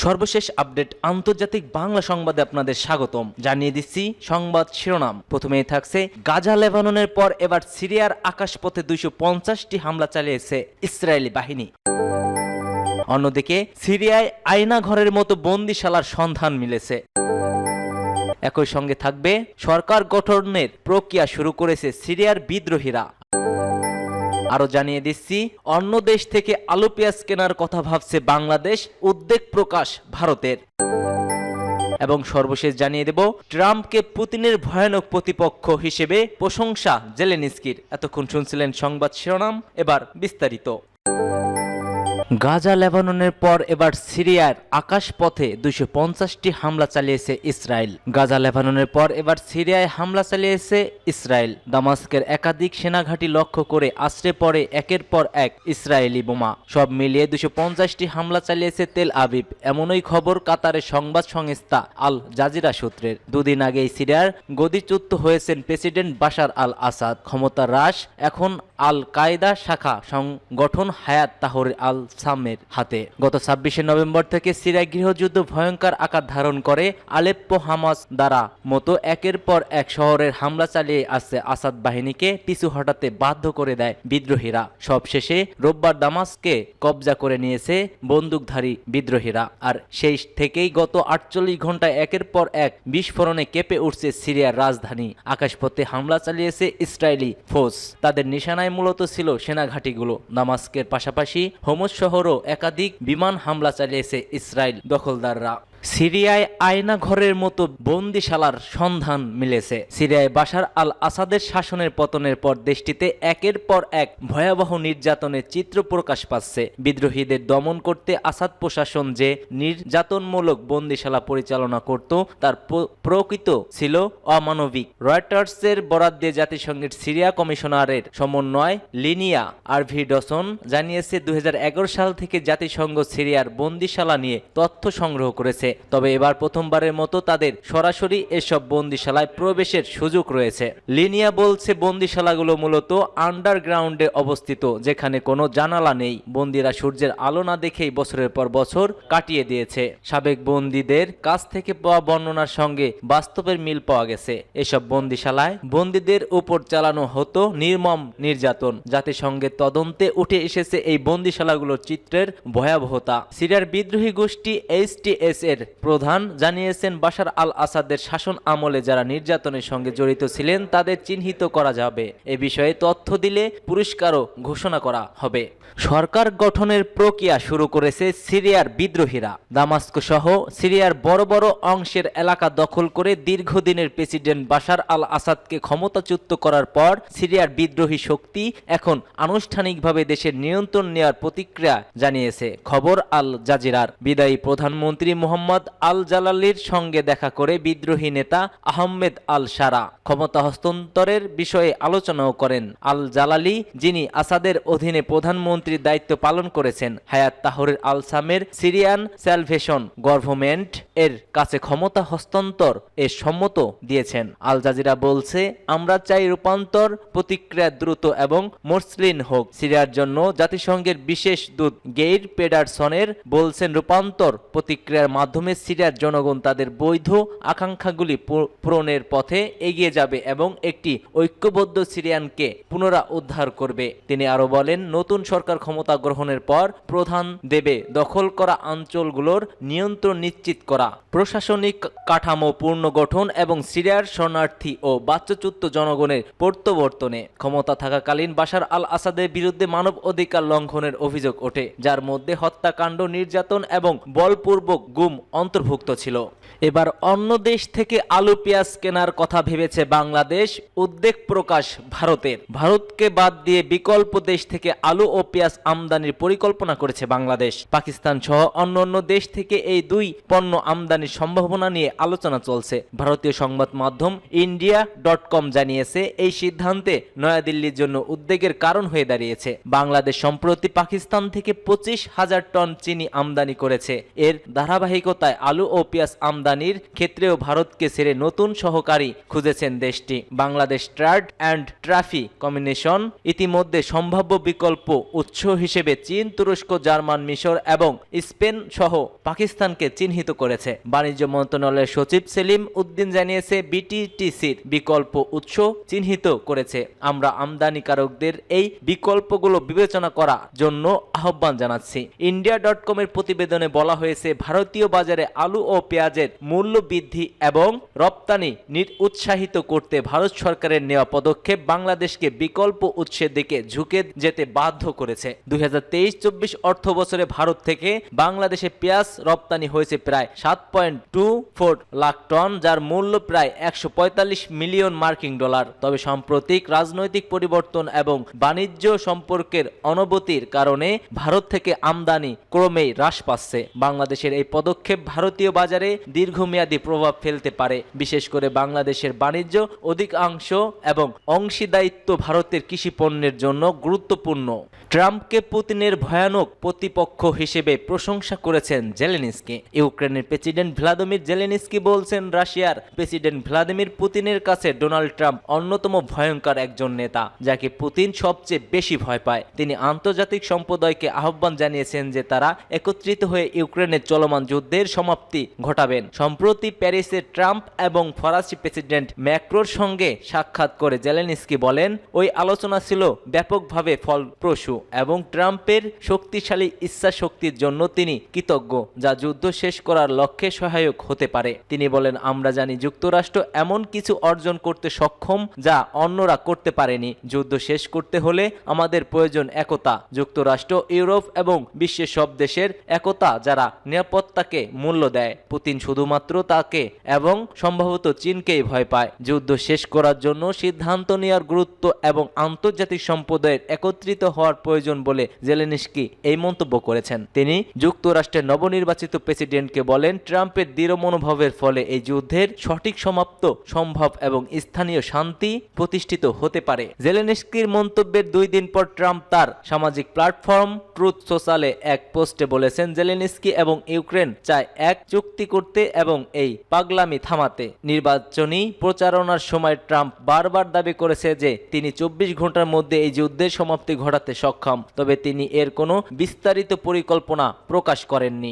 সর্বশেষ আপডেট আন্তর্জাতিক বাংলা সংবাদে আপনাদের স্বাগতম। জানিয়ে দিচ্ছি সংবাদ শিরোনাম। প্রথমেই থাকছে গাজা লেবাননের পর এবার সিরিয়ার আকাশপথে 250টি হামলা চালিয়েছে ইসরায়েলি বাহিনী। অন্যদিকে সিরিয়ায় আয়নাঘরের মতো বন্দিশালার সন্ধান মিলেছে। একই সঙ্গে থাকবে সরকার গঠনের প্রক্রিয়া শুরু করেছে সিরিয়ার বিদ্রোহীরা। আরো জানিয়ে দিচ্ছি অন্য দেশ থেকে আলু পেঁয়াজ কেনার কথা ভাবছে বাংলাদেশ, উদ্বেগ প্রকাশ ভারতের। এবং সর্বশেষ জানিয়ে দেব ট্রাম্পকে পুতিনের ভয়ানক প্রতিপক্ষ হিসেবে প্রশংসা জেলেনস্কির। এতক্ষণ শুনছিলেন সংবাদ শিরোনাম, এবার বিস্তারিত। গাজা লেবাননের পর এবার সিরিয়ার আকাশপথে 250টি হামলা চালিয়েছে ইসরায়েল। গাজা লেবাননের পর এবার সিরিয়ায় হামলা চালিয়েছে ইসরায়েল। দামাস্কের একাধিক সেনাঘাঁটি লক্ষ্য করে আছড়ে পড়ে একের পর এক ইসরায়েলি বোমা। সব মিলিয়ে 250টি হামলা চালিয়েছে তেল আবিব, এমনই খবর কাতারের সংবাদ সংস্থা আল জাজিরা সূত্রের। দুদিন আগেই সিরিয়ার গদিচ্যুত হয়েছেন প্রেসিডেন্ট বাশার আল আসাদ। ক্ষমতা হ্রাস এখন আল কায়দা শাখা সংগঠন হায়াত তাহরির আল সামের হাতে। গত 26শে নভেম্বর থেকে সিরিয়ায় গৃহযুদ্ধ ভয়ঙ্কর আকার ধারণ করে। আলেপ্পো, হামাস দ্বারা মতো একের পর এক শহরের হামলা চালিয়ে আসছে আসাদ বাহিনীকে পিছু হটাতে বাধ্য করে দেয় বিদ্রোহীরা। সবশেষে রোববার দামাস্কে কবজা করে নিয়েছে বন্দুকধারী বিদ্রোহীরা। আর সেই থেকেই গত 48 ঘন্টায় একের পর এক বিস্ফোরণে কেঁপে উঠছে সিরিয়ার রাজধানী। আকাশপথে হামলা চালিয়েছে ইসরায়েলি ফৌজ। তাদের নিশানায় মূলত ছিল সেনাঘাঁটিগুলো। দামাস্কের পাশাপাশি হোমস শহরও একাধিক বিমান হামলা চালিয়েছে ইসরায়েল দখলদাররা। সিরিয়ায় আয়না ঘরের মতো বন্দিশালার সন্ধান মিলেছে। সিরিয়ায় বাশার আল আসাদের শাসনের পতনের পর দেশটিতে একের পর এক ভয়াবহ নির্যাতনের চিত্র প্রকাশ পাচ্ছে। বিদ্রোহীদের দমন করতে আসাদ প্রশাসন যে নির্যাতনমূলক বন্দিশালা পরিচালনা করত তার প্রকৃত ছিল অমানবিক। রয়টার্সের বরাত দিয়ে জাতিসংঘের সিরিয়া কমিশনারের সমন্বয় লিনিয়া আরভিডসন জানিয়েছে 2011 সাল থেকে জাতিসংঘ সিরিয়ার বন্দিশালা নিয়ে তথ্য সংগ্রহ করেছে। তবে এবার প্রথমবারের মতো তাদের সরাসরি এসব বন্দিশালায় প্রবেশের সুযোগ রয়েছে। লিনিয়া বলছে বন্দিশালাগুলো মূলত আন্ডারগ্রাউন্ডে অবস্থিত, যেখানে কোনো জানালা নেই। বন্দিরা সূর্যের আলো না দেখেই বছরের পর বছর কাটিয়ে দিয়েছে। সাবেক বন্দীদের কাছ থেকে পাওয়া বর্ণনার সঙ্গে বাস্তবের মিল পাওয়া গেছে। এসব বন্দিশালায় বন্দীদের উপর চালানো হতো নির্মম নির্যাতন। জাতিসংঘের তদন্তে উঠে এসেছে এই বন্দিশালাগুলোর চিত্রের ভয়াবহতা। সিরিয়ার বিদ্রোহী গোষ্ঠী HTS এর প্রধান জানিয়েছেন বাশার আল আসাদের শাসন আমলে যারা নির্যাতনের সঙ্গে জড়িত ছিলেন তাদের চিহ্নিত করা যাবে। এ বিষয়ে তথ্য দিলে পুরস্কারও ঘোষণা করা হবে। সরকার গঠনের প্রক্রিয়া শুরু করেছে সিরিয়ার বিদ্রোহীরা। দামাস্ক সহ সিরিয়ার বড় বড় অংশের এলাকা দখল করে দীর্ঘদিনের প্রেসিডেন্ট বাশার আল আসাদকে ক্ষমতাচ্যুত করার পর সিরিয়ার বিদ্রোহী শক্তি এখন আনুষ্ঠানিকভাবে দেশের নিয়ন্ত্রণ নেওয়ার প্রতিক্রিয়া জানিয়েছে। খবর আল জাজিরার। বিদায়ী প্রধানমন্ত্রী মোহাম্মদ আল জালালির সঙ্গে দেখা করে বিদ্রোহী নেতা আহমেদ আল সারা ক্ষমতা হস্তান্তরের বিষয়ে আলোচনাও করেন। আল জালালি, যিনি আসাদের অধীনে প্রধানমন্ত্রীর দায়িত্ব পালন করেছেন, হায়াত তাহরির আল সামের সিরিয়ান স্যালভেশন গভর্নমেন্ট এর কাছে ক্ষমতা হস্তান্তর এ সম্মত দিয়েছেন। আল জাজিরা বলছে, আমরা চাই রূপান্তর প্রতিক্রিয়া দ্রুত এবং মসৃণ হোক। সিরিয়ার জন্য জাতিসংঘের বিশেষ দূত গেইর পেডারসনের বলছেন, রূপান্তর প্রতিক্রিয়ার মাধ্যমে সিরিয়ার জনগণ তাদের বৈধ আকাঙ্ক্ষাগুলি পূরণের পথে এগিয়ে যাবে এবং একটি ঐক্যবদ্ধ সিরিয়ানকে পুনরুদ্ধার করবে। তিনি আরো বলেন, নতুন সরকার ক্ষমতা গ্রহণের পর প্রধান দেবে দখল করা অঞ্চলগুলোর নিয়ন্ত্রণ নিশ্চিত করা, প্রশাসনিক কাঠামো পুনর্গঠন এবং সিরিয়ার শরণার্থী ও বাস্তুচ্যুত জনগণের প্রত্যাবর্তনে। ক্ষমতা থাকাকালীন বাশার আল আসাদের বিরুদ্ধে মানব অধিকার লঙ্ঘনের অভিযোগ ওঠে, যার মধ্যে হত্যাকাণ্ড, নির্যাতন এবং বলপূর্বক গুম অন্তর্ভুক্ত ছিল। এবার অন্য দেশ থেকে আলু পেঁয়াজ কেনার কথা ভেবেছে বাংলাদেশ, উদ্বেগ প্রকাশ ভারতের। ভারতকে বাদ দিয়ে বিকল্প দেশ থেকে আলু ও পেঁয়াজ আমদানির পরিকল্পনা করেছে বাংলাদেশ। পাকিস্তান সহ অন্যান্য দেশ থেকে এই দুই পণ্য আমদানির সম্ভাবনা নিয়ে আলোচনা চলছে। ভারতীয় সংবাদ মাধ্যম ইন্ডিয়া.com জানিয়েছে, এই সিদ্ধান্তে নয়াদিল্লির জন্য উদ্বেগের কারণ হয়ে দাঁড়িয়েছে। বাংলাদেশ সম্প্রতি পাকিস্তান থেকে 25,000 টন চিনি আমদানি করেছে। এর ধারাবাহিকতায় আলু ও পেঁয়াজ আমদানির ক্ষেত্রেও ভারতকে ছেড়ে নতুন সহকারী খুঁজেছেন দেশটি। Bangladesh trade and traffic commission ইতিমধ্যে সম্ভাব্য বিকল্প উৎস উৎস হিসেবে চীন, তুরস্ক, জার্মান, মিশর এবং স্পেন সহ পাকিস্তানকে চিহ্নিত করেছে। বাণিজ্য মন্ত্রণালয়ের সচিব সেলিম উদ্দিন জানিয়েছে, বিটিটিসির বিকল্প উৎস চিহ্নিত করেছে। আমরা আমদানিকারকদের এই বিকল্পগুলো বিবেচনা করার জন্য আহ্বান জানাচ্ছি। ইন্ডিয়া.com এর প্রতিবেদনে বলা হয়েছে, ভারতীয় বাজারে আলু ও পেঁয়াজের মূল্য বৃদ্ধি এবং রপ্তানি উৎসাহিত করতে ভারত সরকারের নেওয়া পদক্ষেপ বাংলাদেশকে বিকল্প উৎসের দিকে ঝুঁকে যেতে বাধ্য করেছে। 2023-24 অর্থ বছরে ভারত থেকে বাংলাদেশে পেঁয়াজ রপ্তানি হয়েছে প্রায় 7.24 লাখ টন, যার মূল্য প্রায় 145 মিলিয়ন মার্কিন ডলার। তবে সাম্প্রতিক রাজনৈতিক পরিবর্তন এবং বাণিজ্য সম্পর্কের অনবতির কারণে ভারত থেকে আমদানি ক্রমেই হ্রাস পাচ্ছে। বাংলাদেশের এই পদক্ষেপ ভারতীয় বাজারে দীর্ঘমেয়াদী প্রভাব ফেলতে পারে, বিশেষ করে বাংলাদেশের বাণিজ্য অধিকাংশ এবং অংশীদারিত্ব ভারতের কৃষি পণ্যের জন্য গুরুত্বপূর্ণ। ট্রাম্পকে পুতিনের ভয়ানক প্রতিপক্ষ হিসেবে প্রশংসা করেছেন জেলেনস্কি। ইউক্রেনের প্রেসিডেন্ট ভ্লাদিমির জেলেনস্কি বলছেন, রাশিয়ার প্রেসিডেন্ট ভ্লাদিমির পুতিনের কাছে ডোনাল্ড ট্রাম্প অন্যতম ভয়ঙ্কর একজন নেতা, যাকে পুতিন সবচেয়ে বেশি ভয় পায়। তিনি আন্তর্জাতিক সম্প্রদায়কে আহ্বান জানিয়েছেন যে তারা একত্রিত হয়ে ইউক্রেনের চলমান যুদ্ধের সমাপ্তি ঘটাবেন। সম্প্রতি প্যারিসে ট্রাম্প এবং ফরাসি প্রেসিডেন্ট ম্যাক্রোর সঙ্গে সাক্ষাৎ করে জেলেনস্কি বলেন, ওই আলোচনা ছিল ব্যাপকভাবে ফলপ্রসূ এবং ট্রাম্পের শক্তিশালী ইচ্ছা শক্তির জন্য তিনি কৃতজ্ঞ, যা যুদ্ধ শেষ করার লক্ষ্যে সহায়ক হতে পারে। তিনি বলেন, আমরা জানি যুক্তরাষ্ট্র এমন কিছু অর্জন করতে সক্ষম যা অন্যরা করতে পারেনি। যুদ্ধ শেষ করতে হলে আমাদের প্রয়োজন একতা। যুক্তরাষ্ট্র, ইউরোপ এবং বিশ্বের সব দেশের একতা যারা নিরাপত্তাকে মূল্য দেয়। পুতিন শুধুমাত্র তাকে এবং সম্ভবত চীনকেই ভয় পায়। যুদ্ধ শেষ করার জন্য সিদ্ধান্ত নেওয়ার গুরুত্ব এবং আন্তর্জাতিক সম্প্রদায়ের একত্রিত হওয়ার প্রয়োজন বলে জেলেনস্কি এই মন্তব্য করেছেন। তিনি যুক্তরাষ্ট্রের নবনির্বাচিত প্রেসিডেন্টকে বলেন, ট্রাম্পের দৃঢ় মনোভাবের ফলে এই যুদ্ধের সঠিক সমাপ্ত সম্ভব এবং স্থানীয় শান্তি প্রতিষ্ঠিত হতে পারে। জেলেনস্কির মন্তব্যের 2 দিন পর ট্রাম্প তার সামাজিক প্ল্যাটফর্ম ট্রুথ সোশ্যালে এক পোস্টে বলেছেন, জেলেনস্কি এবং ইউক্রেন চায় এক চুক্তি করতে এবং এই পাগলামি থামাতে। নির্বাচনী প্রচারণার সময় ট্রাম্প বারবার দাবি করেছে যে তিনি 24 ঘন্টার মধ্যে এই যুদ্ধের সমাপ্তি ঘটাতে সক্ষম, তবে তিনি এর কোনো বিস্তারিত পরিকল্পনা প্রকাশ করেননি।